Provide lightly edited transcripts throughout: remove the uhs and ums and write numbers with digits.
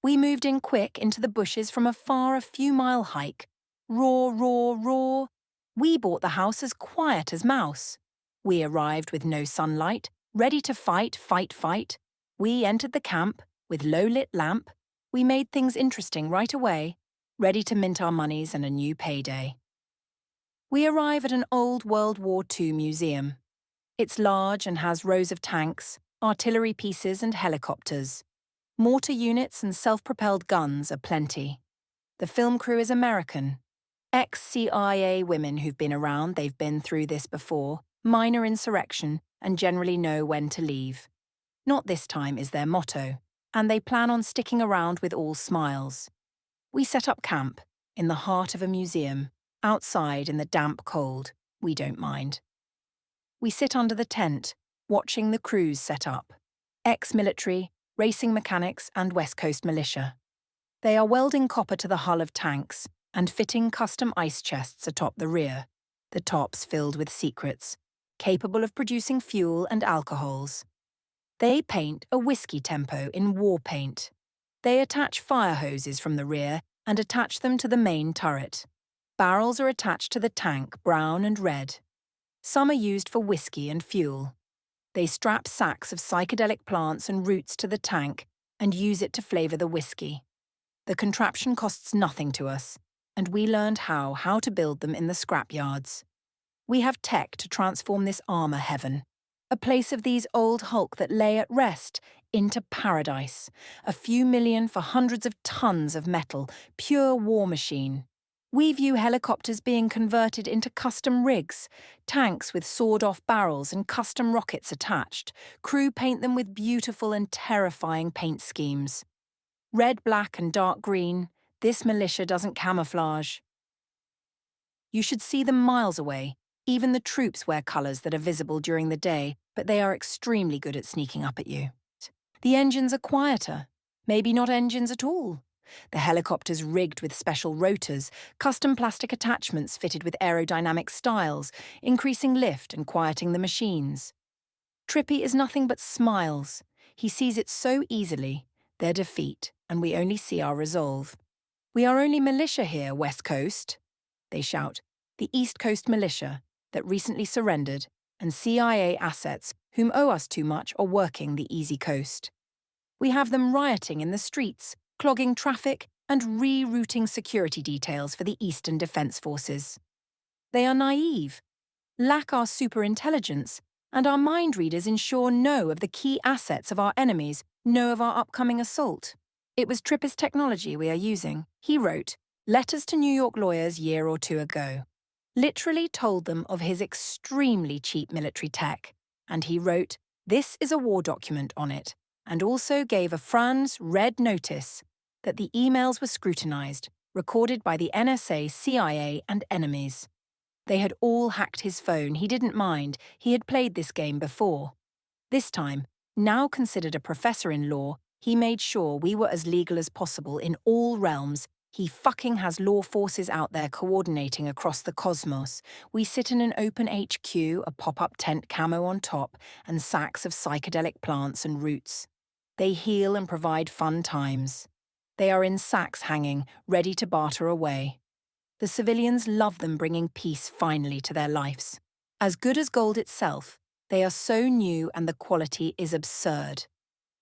We moved in quick into the bushes from afar a few-mile hike. Roar, roar, roar. We bought the house as quiet as mouse. We arrived with no sunlight, ready to fight, fight, fight. We entered the camp with low-lit lamp. We made things interesting right away, ready to mint our monies and a new payday. We arrive at an old World War II museum. It's large and has rows of tanks, artillery pieces and helicopters. Mortar units and self-propelled guns are plenty. The film crew is American. Ex-CIA women who've been around, they've been through this before, minor insurrection, and generally know when to leave. Not this time is their motto, and they plan on sticking around with all smiles. We set up camp, in the heart of a museum, outside in the damp cold. We don't mind. We sit under the tent, watching the crews set up. Ex-military, racing mechanics and West Coast militia. They are welding copper to the hull of tanks and fitting custom ice chests atop the rear, the tops filled with secrets, capable of producing fuel and alcohols. They paint a whiskey tempo in war paint. They attach fire hoses from the rear and attach them to the main turret. Barrels are attached to the tank, brown and red. Some are used for whiskey and fuel. They strap sacks of psychedelic plants and roots to the tank and use it to flavour the whiskey. The contraption costs nothing to us, and we learned how to build them in the scrapyards. We have tech to transform this armour heaven, a place of these old hulk that lay at rest, into paradise, a few million for hundreds of tons of metal, pure war machine. We view helicopters being converted into custom rigs, tanks with sawed-off barrels and custom rockets attached. Crew paint them with beautiful and terrifying paint schemes. Red, black and dark green, this militia doesn't camouflage. You should see them miles away. Even the troops wear colours that are visible during the day, but they are extremely good at sneaking up at you. The engines are quieter, maybe not engines at all. The helicopter's rigged with special rotors, custom plastic attachments fitted with aerodynamic styles, increasing lift and quieting the machines. Trippy is nothing but smiles. He sees it so easily, their defeat, and we only see our resolve. We are only militia here, West Coast, they shout. The East Coast militia that recently surrendered, and CIA assets whom owe us too much are working the easy coast. We have them rioting in the streets, clogging traffic and rerouting security details for the Eastern Defence Forces. They are naive, lack our superintelligence, and our mind readers ensure know of the key assets of our enemies, know of our upcoming assault. It was Tripper's technology we are using. He wrote letters to New York lawyers year or two ago, literally told them of his extremely cheap military tech, and he wrote, "This is a war document" on it, and also gave a Franz red notice that the emails were scrutinized, recorded by the NSA, CIA, and enemies. They had all hacked his phone. He didn't mind. He had played this game before. This time, now considered a professor in law, he made sure we were as legal as possible in all realms. He fucking has law forces out there coordinating across the cosmos. We sit in an open HQ, a pop-up tent camo on top, and sacks of psychedelic plants and roots. They heal and provide fun times. They are in sacks hanging, ready to barter away. The civilians love them, bringing peace finally to their lives. As good as gold itself, they are so new and the quality is absurd.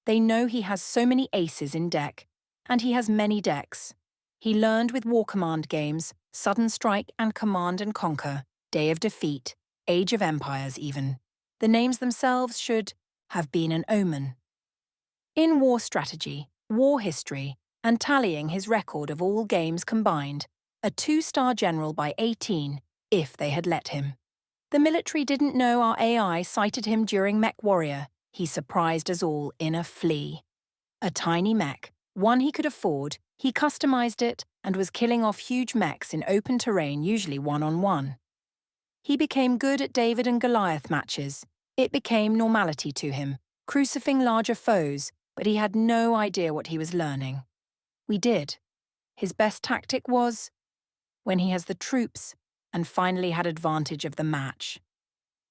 They know he has so many aces in deck, and he has many decks. He learned with War Command games, Sudden Strike and Command and Conquer, Day of Defeat, Age of Empires even. The names themselves should have been an omen. In war strategy, war history, and tallying his record of all games combined, a 2-star general by 18, if they had let him. The military didn't know our AI sighted him during Mech Warrior. He surprised us all in a flea. A tiny mech, one he could afford, he customized it and was killing off huge mechs in open terrain, usually one-on-one. He became good at David and Goliath matches. It became normality to him, crucifying larger foes, but he had no idea what he was learning. We did. His best tactic was when he has the troops and finally had advantage of the match.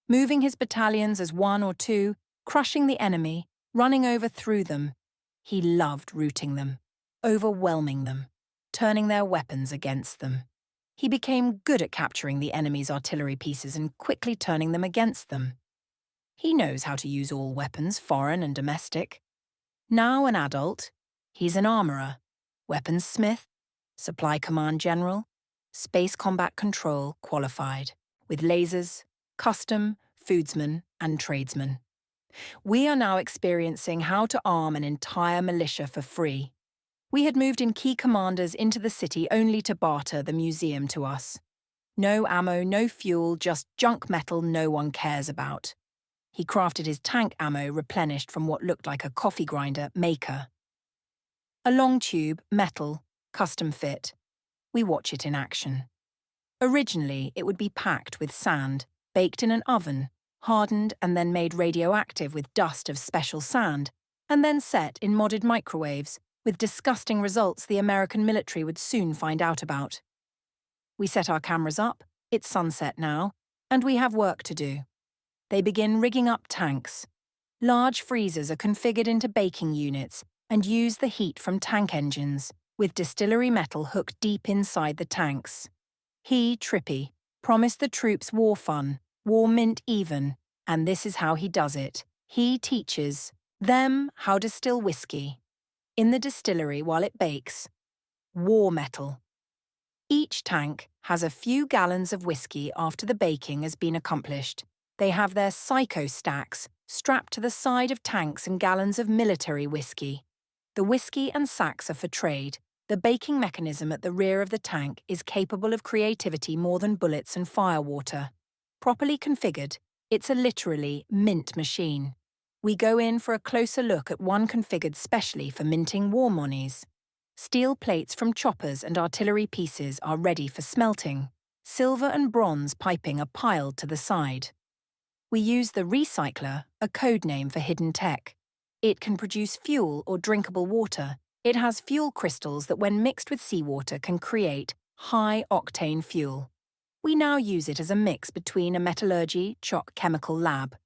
Moving his battalions as 1 or 2, crushing the enemy, running over through them. He loved routing them. overwhelming them, turning their weapons against them. He became good at capturing the enemy's artillery pieces and quickly turning them against them. He knows how to use all weapons, foreign and domestic. Now an adult, he's an armourer, weaponsmith, supply command general, space combat control qualified, with lasers, custom, foodsman and tradesman. We are now experiencing how to arm an entire militia for free. We had moved in key commanders into the city only to barter the museum to us. No ammo, no fuel, just junk metal no one cares about. He crafted his tank ammo replenished from what looked like a coffee grinder maker. A long tube, metal, custom fit. We watch it in action. Originally, it would be packed with sand, baked in an oven, hardened and then made radioactive with dust of special sand, and then set in modded microwaves, with disgusting results the American military would soon find out about. We set our cameras up, it's sunset now, and we have work to do. They begin rigging up tanks. Large freezers are configured into baking units and use the heat from tank engines, with distillery metal hooked deep inside the tanks. He, Trippy, promised the troops war fun, war mint even, and this is how he does it. He teaches them how to distill whiskey. In the distillery while it bakes. War metal. Each tank has a few gallons of whiskey after the baking has been accomplished. They have their psycho stacks strapped to the side of tanks and gallons of military whiskey. The whiskey and sacks are for trade. The baking mechanism at the rear of the tank is capable of creativity more than bullets and firewater. Properly configured, it's a literally mint machine. We go in for a closer look at one configured specially for minting war monies. Steel plates from choppers and artillery pieces are ready for smelting. Silver and bronze piping are piled to the side. We use the recycler, a code name for hidden tech. It can produce fuel or drinkable water. It has fuel crystals that when mixed with seawater can create high-octane fuel. We now use it as a mix between a metallurgy choc chemical lab.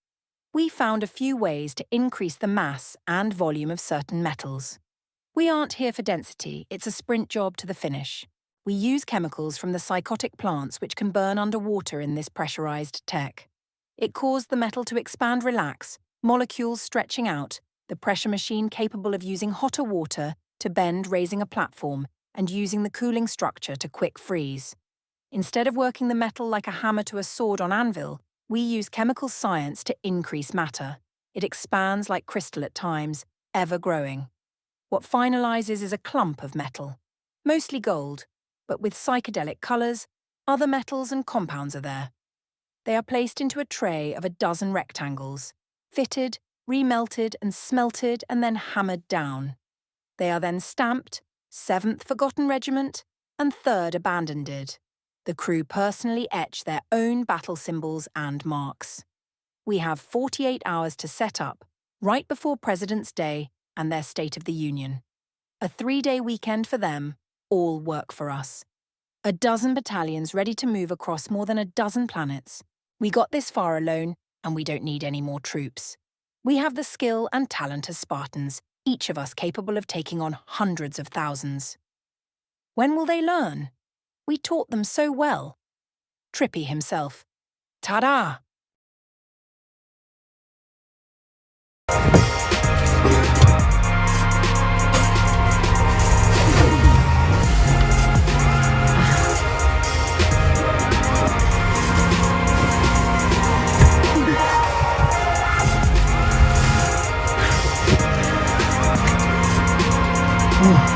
We found a few ways to increase the mass and volume of certain metals. We aren't here for density, it's a sprint job to the finish. We use chemicals from the psychotic plants which can burn underwater in this pressurized tech. It caused the metal to expand, relax, molecules stretching out, the pressure machine capable of using hotter water to bend, raising a platform, and using the cooling structure to quick freeze. Instead of working the metal like a hammer to a sword on anvil, we use chemical science to increase matter. It expands like crystal at times, ever growing. What finalizes is a clump of metal, mostly gold, but with psychedelic colors, other metals and compounds are there. They are placed into a tray of a dozen rectangles, fitted, remelted and smelted and then hammered down. They are then stamped, 7th Forgotten Regiment and 3rd Abandoned. The crew personally etch their own battle symbols and marks. We have 48 hours to set up, right before President's Day and their State of the Union. A 3-day weekend for them, all work for us. A dozen battalions ready to move across more than a dozen planets. We got this far alone, and we don't need any more troops. We have the skill and talent as Spartans, each of us capable of taking on hundreds of thousands. When will they learn? We taught them so well. Trippy himself. Ta-da! Oh.